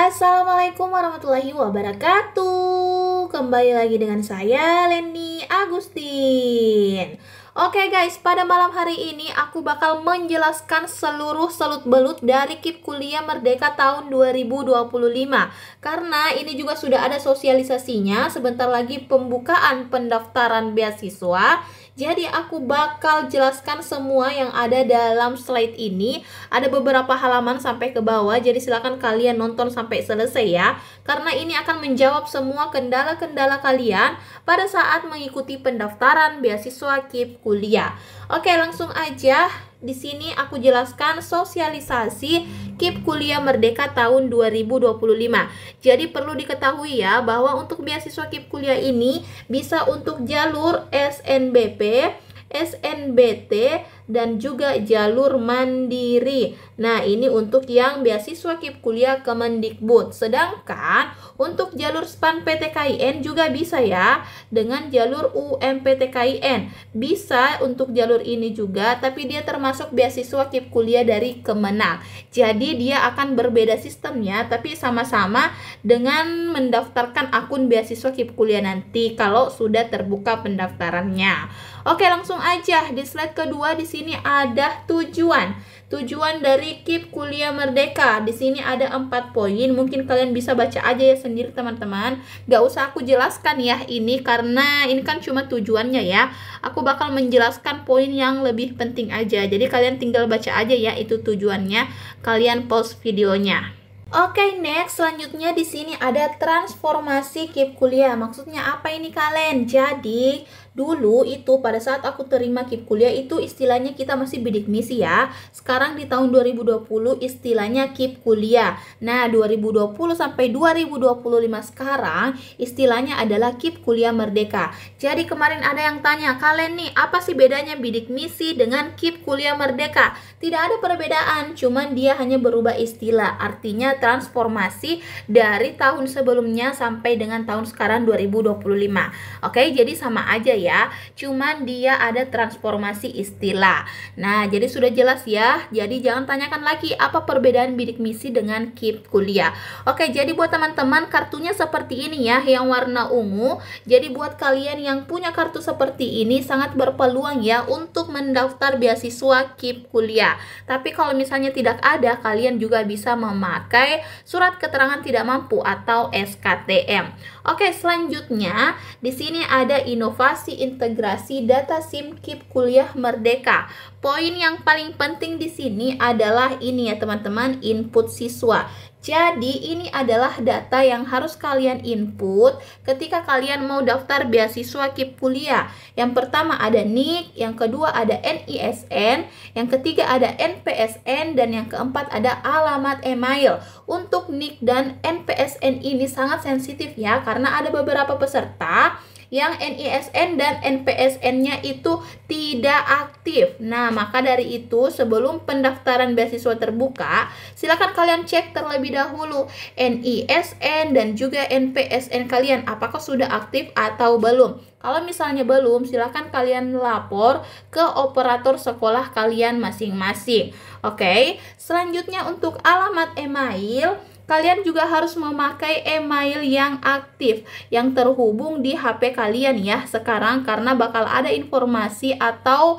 Assalamualaikum warahmatullahi wabarakatuh. Kembali lagi dengan saya Leni Agustin. Oke guys, pada malam hari ini aku bakal menjelaskan seluruh seluk-beluk dari KIP Kuliah Merdeka tahun 2025. Karena ini juga sudah ada sosialisasinya, sebentar lagi pembukaan pendaftaran beasiswa. Jadi aku bakal jelaskan semua yang ada dalam slide ini. Ada beberapa halaman sampai ke bawah, jadi silakan kalian nonton sampai selesai ya. Karena ini akan menjawab semua kendala-kendala kalian pada saat mengikuti pendaftaran beasiswa KIP Kuliah. Oke, langsung aja. Di sini aku jelaskan sosialisasi KIP Kuliah Merdeka tahun 2025. Jadi perlu diketahui ya bahwa untuk beasiswa KIP Kuliah ini bisa untuk jalur SNBP, SNBT, dan juga jalur mandiri. Nah, ini untuk yang beasiswa KIP Kuliah Kemendikbud. Sedangkan untuk jalur SPAN PTKIN juga bisa ya, dengan jalur UMPTKIN. Bisa untuk jalur ini juga, tapi dia termasuk beasiswa KIP Kuliah dari Kemenang. Jadi dia akan berbeda sistemnya, tapi sama-sama dengan mendaftarkan akun beasiswa KIP Kuliah nanti kalau sudah terbuka pendaftarannya. Oke, langsung aja di slide kedua. Di sini ada tujuan dari KIP Kuliah Merdeka. Di sini ada 4 poin. Mungkin kalian bisa baca aja ya sendiri teman-teman. Gak usah aku jelaskan ya ini, karena ini kan cuma tujuannya ya. Aku bakal menjelaskan poin yang lebih penting aja. Jadi kalian tinggal baca aja ya itu tujuannya. Kalian pause videonya. Oke, next selanjutnya di sini ada transformasi KIP Kuliah. Maksudnya apa ini kalian? Jadi dulu itu pada saat aku terima KIP Kuliah itu istilahnya kita masih bidik misi ya. Sekarang di tahun 2020 istilahnya KIP Kuliah. Nah, 2020 sampai 2025 sekarang istilahnya adalah KIP Kuliah Merdeka. Jadi kemarin ada yang tanya, kalian nih apa sih bedanya bidik misi dengan KIP Kuliah Merdeka? Tidak ada perbedaan, cuman dia hanya berubah istilah. Artinya transformasi dari tahun sebelumnya sampai dengan tahun sekarang 2025. Oke, jadi sama aja ya, cuman dia ada transformasi istilah. Nah, jadi sudah jelas ya. Jadi jangan tanyakan lagi apa perbedaan bidik misi dengan KIP Kuliah. Oke, jadi buat teman-teman kartunya seperti ini ya, yang warna ungu. Jadi buat kalian yang punya kartu seperti ini sangat berpeluang ya untuk mendaftar beasiswa KIP Kuliah. Tapi kalau misalnya tidak ada, kalian juga bisa memakai surat keterangan tidak mampu atau SKTM. Oke, selanjutnya di sini ada inovasi integrasi data SIM KIP Kuliah Merdeka. Poin yang paling penting di sini adalah ini ya teman-teman, input siswa. Jadi ini adalah data yang harus kalian input ketika kalian mau daftar beasiswa KIP Kuliah. Yang pertama ada NIK, yang kedua ada NISN, yang ketiga ada NPSN, dan yang keempat ada alamat email. Untuk NIK dan NPSN ini sangat sensitif ya, karena ada beberapa peserta yang NISN dan NPSN-nya itu tidak aktif. Nah, maka dari itu sebelum pendaftaran beasiswa terbuka, silakan kalian cek terlebih dahulu NISN dan juga NPSN kalian apakah sudah aktif atau belum. Kalau misalnya belum, silakan kalian lapor ke operator sekolah kalian masing-masing. Oke, selanjutnya untuk alamat email, kalian juga harus memakai email yang aktif, yang terhubung di HP kalian ya sekarang, karena bakal ada informasi atau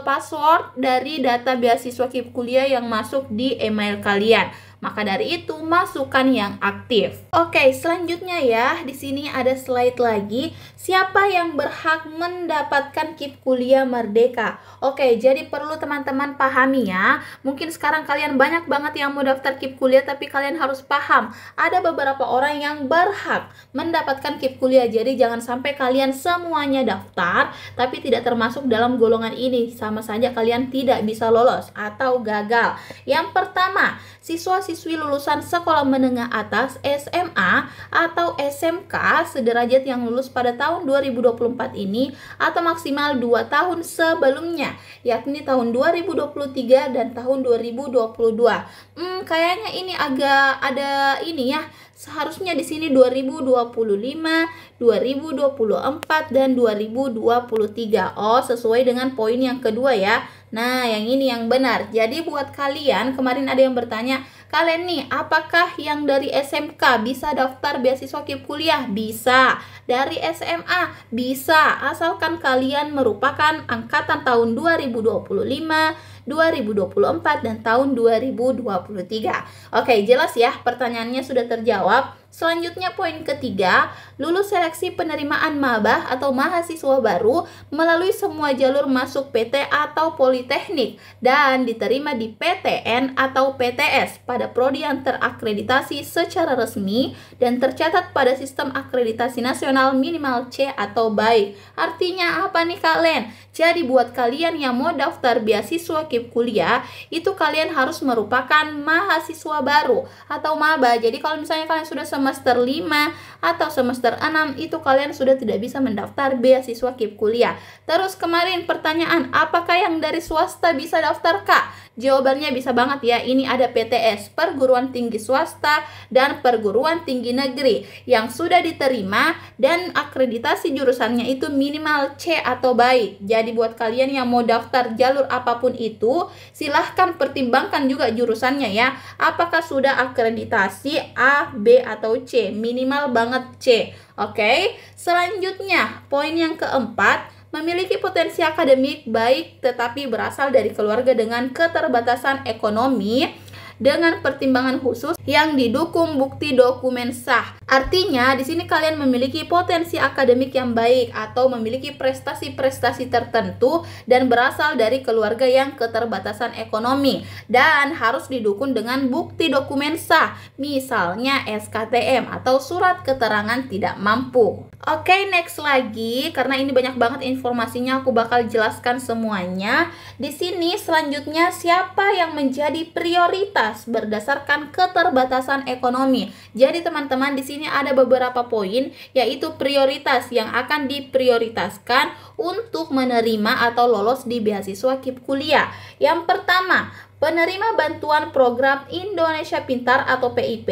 password dari data beasiswa KIP Kuliah yang masuk di email kalian. Maka dari itu masukkan yang aktif. Oke, selanjutnya ya, di sini ada slide lagi. Siapa yang berhak mendapatkan KIP Kuliah Merdeka? Oke, jadi perlu teman-teman pahami ya. Mungkin sekarang kalian banyak banget yang mau daftar KIP Kuliah, tapi kalian harus paham ada beberapa orang yang berhak mendapatkan KIP Kuliah. Jadi jangan sampai kalian semuanya daftar tapi tidak termasuk dalam golongan ini. Sama saja kalian tidak bisa lolos atau gagal. Yang pertama, siswa-siswi lulusan sekolah menengah atas SMA atau SMK sederajat yang lulus pada tahun 2024 ini atau maksimal 2 tahun sebelumnya, yakni tahun 2023 dan tahun 2022. Kayaknya ini agak ada ini ya. Seharusnya di sini 2025, 2024 dan 2023. Oh, sesuai dengan poin yang kedua ya. Nah, yang ini yang benar. Jadi buat kalian, kemarin ada yang bertanya, Kalian nih, apakah yang dari SMK bisa daftar beasiswa KIP kuliah? Bisa. Dari SMA? Bisa. Asalkan kalian merupakan angkatan tahun 2025, 2024, dan tahun 2023. Oke, jelas ya, pertanyaannya sudah terjawab. Selanjutnya poin ketiga, lulus seleksi penerimaan maba atau mahasiswa baru melalui semua jalur masuk PT atau Politeknik dan diterima di PTN atau PTS pada prodi yang terakreditasi secara resmi dan tercatat pada sistem akreditasi nasional minimal C atau baik. Artinya apa nih kalian? Jadi buat kalian yang mau daftar beasiswa KIP kuliah, itu kalian harus merupakan mahasiswa baru atau maba. Jadi kalau misalnya kalian sudah semester 5 atau semester 6, itu kalian sudah tidak bisa mendaftar beasiswa KIP kuliah. Terus kemarin pertanyaan, apakah yang dari swasta bisa daftar Kak? Jawabannya bisa banget ya, ini ada PTS, perguruan tinggi swasta dan perguruan tinggi negeri yang sudah diterima dan akreditasi jurusannya itu minimal C atau baik. Jadi buat kalian yang mau daftar jalur apapun itu, silahkan pertimbangkan juga jurusannya ya. Apakah sudah akreditasi A, B, atau C? Minimal banget C. Oke, selanjutnya poin yang keempat, memiliki potensi akademik baik tetapi berasal dari keluarga dengan keterbatasan ekonomi dengan pertimbangan khusus yang didukung bukti dokumen sah. Artinya di sini kalian memiliki potensi akademik yang baik atau memiliki prestasi-prestasi tertentu dan berasal dari keluarga yang keterbatasan ekonomi dan harus didukung dengan bukti dokumen sah, misalnya SKTM atau surat keterangan tidak mampu. Oke, next lagi, karena ini banyak banget informasinya, aku bakal jelaskan semuanya. Di sini selanjutnya, siapa yang menjadi prioritas berdasarkan keterbatasan ekonomi. Jadi teman-teman, di sini ada beberapa poin, yaitu prioritas yang akan diprioritaskan untuk menerima atau lolos di beasiswa KIP kuliah. Yang pertama, penerima bantuan program Indonesia Pintar atau PIP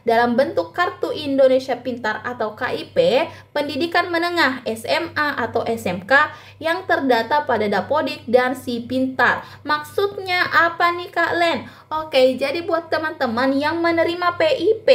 dalam bentuk Kartu Indonesia Pintar atau KIP, pendidikan menengah SMA atau SMK yang terdata pada Dapodik dan Si Pintar. Maksudnya apa nih Kak Len? Oke, jadi buat teman-teman yang menerima PIP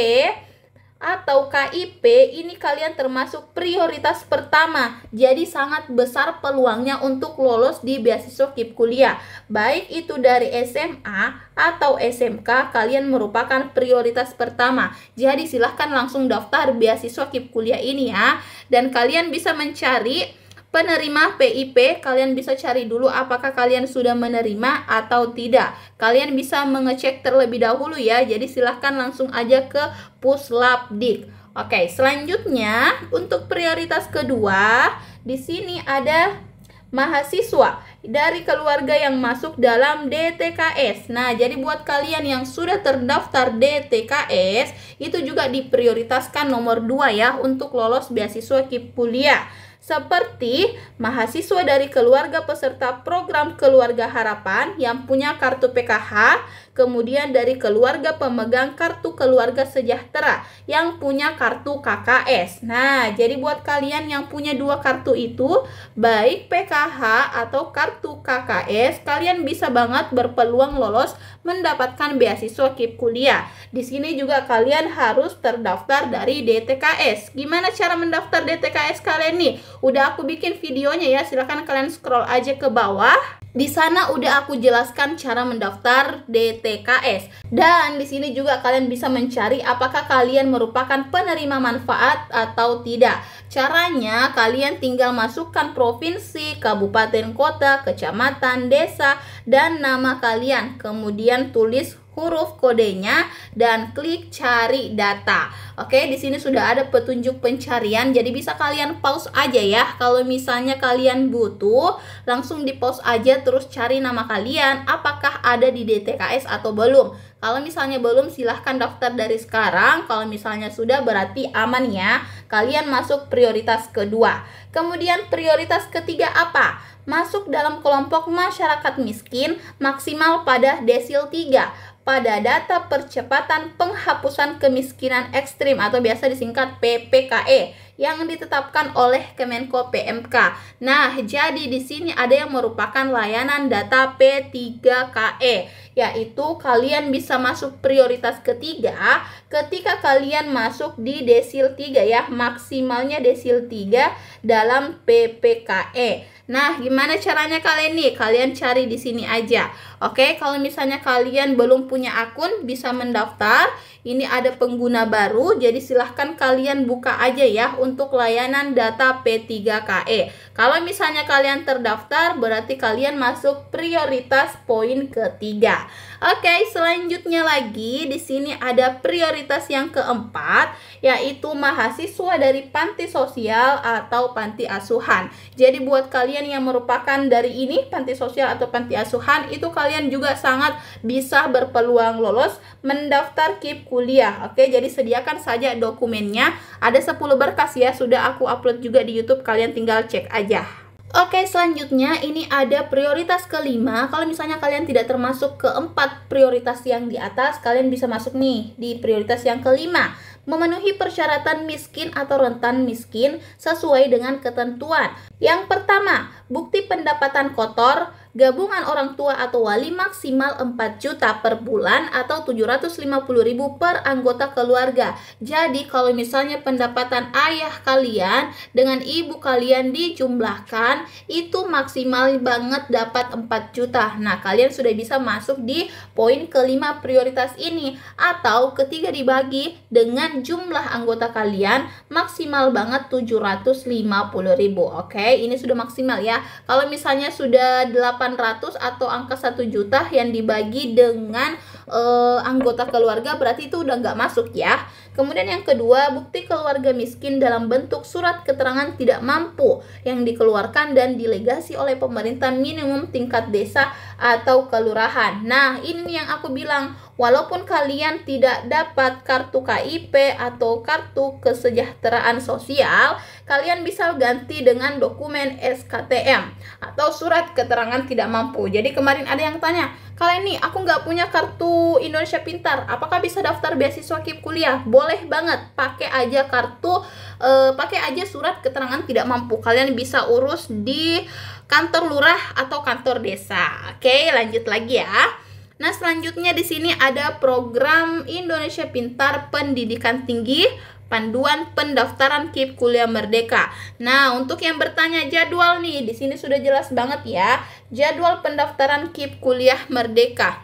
atau KIP, ini kalian termasuk prioritas pertama. Jadi sangat besar peluangnya untuk lolos di beasiswa KIP kuliah. Baik itu dari SMA atau SMK, kalian merupakan prioritas pertama. Jadi silahkan langsung daftar beasiswa KIP kuliah ini ya. Dan kalian bisa mencari penerima PIP, kalian bisa cari dulu apakah kalian sudah menerima atau tidak. Kalian bisa mengecek terlebih dahulu ya. Jadi silahkan langsung aja ke Puslapdik. Oke, selanjutnya untuk prioritas kedua, di sini ada mahasiswa dari keluarga yang masuk dalam DTKS. Nah, jadi buat kalian yang sudah terdaftar DTKS, itu juga diprioritaskan nomor 2 ya untuk lolos beasiswa KIP kuliah. Seperti mahasiswa dari keluarga peserta program Keluarga Harapan yang punya kartu PKH, kemudian dari keluarga pemegang kartu Keluarga Sejahtera yang punya kartu KKS. Nah, jadi buat kalian yang punya 2 kartu itu, baik PKH atau kartu KKS, kalian bisa banget berpeluang lolos mendapatkan beasiswa KIP kuliah. Di sini juga kalian harus terdaftar dari DTKS. Gimana cara mendaftar DTKS kalian nih? Udah aku bikin videonya ya, silahkan kalian scroll aja ke bawah. Di sana udah aku jelaskan cara mendaftar DTKS. Dan di sini juga kalian bisa mencari apakah kalian merupakan penerima manfaat atau tidak. Caranya kalian tinggal masukkan provinsi, kabupaten, kota, kecamatan, desa, dan nama kalian. Kemudian tulis huruf kodenya dan klik cari data. Oke, di sini sudah ada petunjuk pencarian, jadi bisa kalian pause aja ya. Kalau misalnya kalian butuh, langsung di pause aja terus cari nama kalian apakah ada di DTKS atau belum. Kalau misalnya belum, silahkan daftar dari sekarang. Kalau misalnya sudah, berarti aman ya. Kalian masuk prioritas kedua. Kemudian prioritas ketiga apa? Masuk dalam kelompok masyarakat miskin maksimal pada desil 3. pada data percepatan penghapusan kemiskinan ekstrim atau biasa disingkat PPKE yang ditetapkan oleh Kemenko PMK. Nah, jadi di sini ada yang merupakan layanan data P3KE, yaitu kalian bisa masuk prioritas ketiga ketika kalian masuk di desil 3 ya, maksimalnya desil 3 dalam PPKE. Nah, gimana caranya kalian nih? Kalian cari di sini aja. Oke, kalau misalnya kalian belum punya akun, bisa mendaftar. Ini ada pengguna baru, jadi silahkan kalian buka aja ya untuk layanan data P3KE. Kalau misalnya kalian terdaftar, berarti kalian masuk prioritas poin ketiga. Oke, selanjutnya lagi di sini ada prioritas yang keempat, yaitu mahasiswa dari panti sosial atau panti asuhan. Jadi buat kalian yang merupakan dari ini panti sosial atau panti asuhan, itu kalian juga sangat bisa berpeluang lolos mendaftar KIP kuliah. Oke, jadi sediakan saja dokumennya. Ada 10 berkas ya, sudah aku upload juga di YouTube, kalian tinggal cek aja. Oke, selanjutnya ini ada prioritas kelima. Kalau misalnya kalian tidak termasuk keempat prioritas yang di atas, kalian bisa masuk nih di prioritas yang kelima. Memenuhi persyaratan miskin atau rentan miskin sesuai dengan ketentuan. Yang pertama, bukti pendapatan kotor, gabungan orang tua atau wali maksimal 4 juta per bulan atau 750.000 per anggota keluarga. Jadi kalau misalnya pendapatan ayah kalian dengan ibu kalian dijumlahkan, itu maksimal banget dapat 4 juta. Nah, kalian sudah bisa masuk di poin kelima prioritas ini. Atau ketiga dibagi dengan jumlah anggota kalian maksimal banget 750.000. Oke, ini sudah maksimal ya. Kalau misalnya sudah 800 atau angka 1 juta yang dibagi dengan anggota keluarga, berarti itu udah nggak masuk ya. Kemudian yang kedua, bukti keluarga miskin dalam bentuk surat keterangan tidak mampu yang dikeluarkan dan dilegasi oleh pemerintah minimum tingkat desa atau kelurahan. Nah, ini yang aku bilang, walaupun kalian tidak dapat kartu KIP atau kartu kesejahteraan sosial, kalian bisa ganti dengan dokumen SKTM atau surat keterangan tidak mampu. Jadi kemarin ada yang tanya, kalian nih aku nggak punya kartu Indonesia Pintar, apakah bisa daftar beasiswa KIP kuliah? Boleh banget, pakai aja kartu, pakai aja surat keterangan tidak mampu. Kalian bisa urus di kantor lurah atau kantor desa. Oke, lanjut lagi ya. Nah, selanjutnya di sini ada program Indonesia Pintar Pendidikan Tinggi, panduan pendaftaran KIP Kuliah Merdeka. Nah, untuk yang bertanya jadwal nih, di sini sudah jelas banget ya, jadwal pendaftaran KIP Kuliah Merdeka.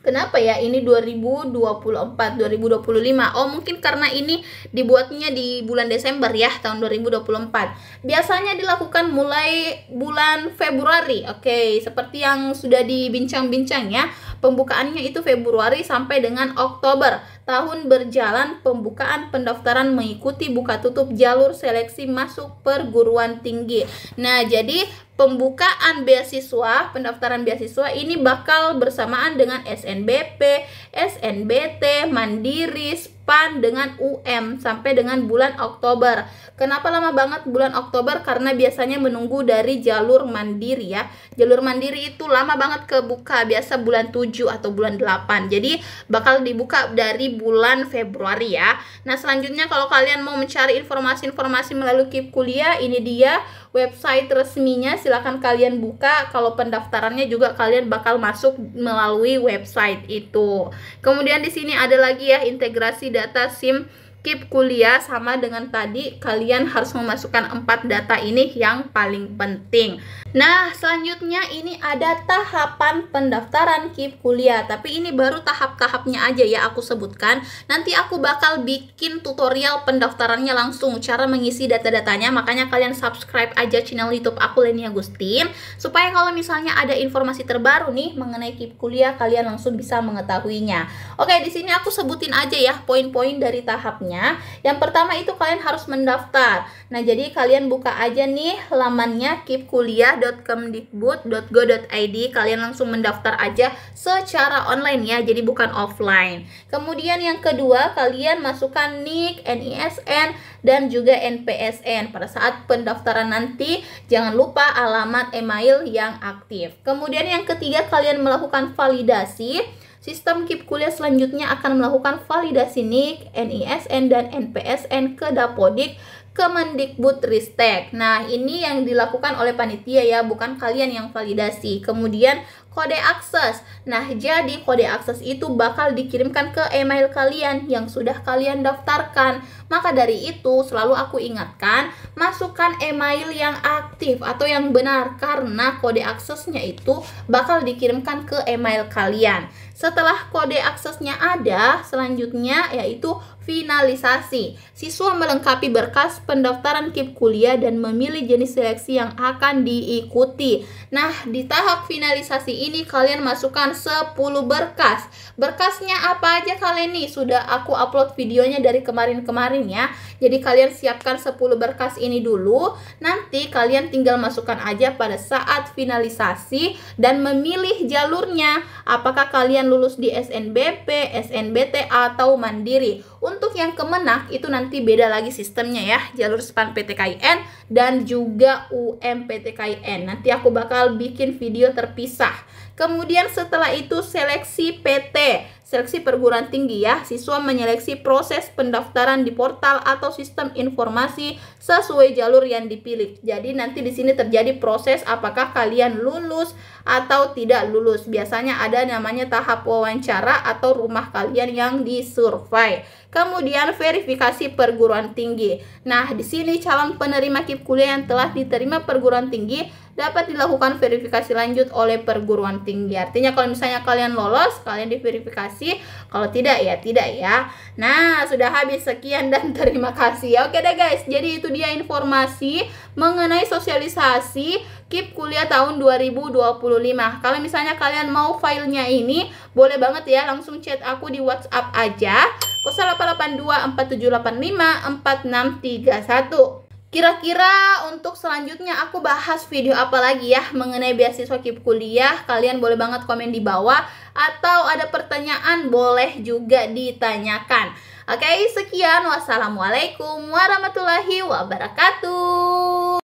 Kenapa ya ini 2024, 2025? Oh, mungkin karena ini dibuatnya di bulan Desember ya, tahun 2024. Biasanya dilakukan mulai bulan Februari. Oke, seperti yang sudah dibincang-bincang ya. Pembukaannya itu Februari sampai dengan Oktober. Tahun berjalan pembukaan pendaftaran mengikuti buka tutup jalur seleksi masuk perguruan tinggi. Nah, jadi pembukaan beasiswa, pendaftaran beasiswa ini bakal bersamaan dengan SNBP, SNBT, Mandiri, SPAN dengan UM sampai dengan bulan Oktober. Kenapa lama banget bulan Oktober? Karena biasanya menunggu dari jalur Mandiri ya. Jalur Mandiri itu lama banget kebuka, biasa bulan 7 atau bulan 8. Jadi bakal dibuka dari bulan Februari ya. Nah, selanjutnya kalau kalian mau mencari informasi-informasi melalui KIP kuliah, ini dia website resminya, silahkan kalian buka. Kalau pendaftarannya juga kalian bakal masuk melalui website itu. Kemudian di sini ada lagi ya integrasi data SIM KIP kuliah, sama dengan tadi kalian harus memasukkan 4 data ini yang paling penting. Nah, selanjutnya ini ada tahapan pendaftaran KIP kuliah, tapi ini baru tahap-tahapnya aja ya aku sebutkan. Nanti aku bakal bikin tutorial pendaftarannya langsung, cara mengisi data-datanya, makanya kalian subscribe aja channel YouTube aku Leni Agustin, supaya kalau misalnya ada informasi terbaru nih mengenai KIP kuliah, kalian langsung bisa mengetahuinya. Oke, di sini aku sebutin aja ya poin-poin dari tahapnya. Yang pertama itu kalian harus mendaftar. Nah, jadi kalian buka aja nih lamannya kipkuliah.kemdikbud.go.id. Kalian langsung mendaftar aja secara online ya, jadi bukan offline. Kemudian yang kedua, kalian masukkan NIK, NISN, dan juga NPSN. Pada saat pendaftaran nanti, jangan lupa alamat email yang aktif. Kemudian yang ketiga, kalian melakukan validasi sistem KIP kuliah selanjutnya akan melakukan validasi NIK, NISN, dan NPSN ke Dapodik Kemendikbudristek. Nah, ini yang dilakukan oleh panitia ya, bukan kalian yang validasi. Kemudian kode akses. Nah, jadi kode akses itu bakal dikirimkan ke email kalian yang sudah kalian daftarkan. Maka dari itu, selalu aku ingatkan, masukkan email yang aktif atau yang benar karena kode aksesnya itu bakal dikirimkan ke email kalian. Setelah kode aksesnya ada, selanjutnya yaitu finalisasi. Siswa melengkapi berkas pendaftaran KIP kuliah dan memilih jenis seleksi yang akan diikuti. Nah, di tahap finalisasi ini kalian masukkan 10 berkas. Berkasnya apa aja kalian nih? Sudah aku upload videonya dari kemarin-kemarin ya. Jadi kalian siapkan 10 berkas ini dulu. Nanti kalian tinggal masukkan aja pada saat finalisasi dan memilih jalurnya. Apakah kalian lulus di SNBP, SNBT, atau Mandiri. Untuk yang Kemenak itu nanti beda lagi sistemnya ya, jalur SPAN PTKIN dan juga UMPTKIN. Nanti aku bakal bikin video terpisah. Kemudian setelah itu seleksi PT, seleksi perguruan tinggi ya. Siswa menyeleksi proses pendaftaran di portal atau sistem informasi sesuai jalur yang dipilih. Jadi nanti di sini terjadi proses apakah kalian lulus atau tidak lulus. Biasanya ada namanya tahap wawancara atau rumah kalian yang disurvei. Kemudian verifikasi perguruan tinggi. Nah, di sini calon penerima KIP kuliah yang telah diterima perguruan tinggi dapat dilakukan verifikasi lanjut oleh perguruan tinggi. Artinya kalau misalnya kalian lolos, kalian diverifikasi. Kalau tidak ya tidak ya. Nah, sudah habis, sekian dan terima kasih. Oke deh guys, jadi itu dia informasi mengenai sosialisasi KIP kuliah tahun 2025. Kalau misalnya kalian mau filenya ini, boleh banget ya langsung chat aku di WhatsApp aja 0882 4785 4631. Kira-kira untuk selanjutnya aku bahas video apa lagi ya mengenai beasiswa KIP kuliah? Kalian boleh banget komen di bawah, atau ada pertanyaan boleh juga ditanyakan. Oke, sekian. Wassalamualaikum warahmatullahi wabarakatuh.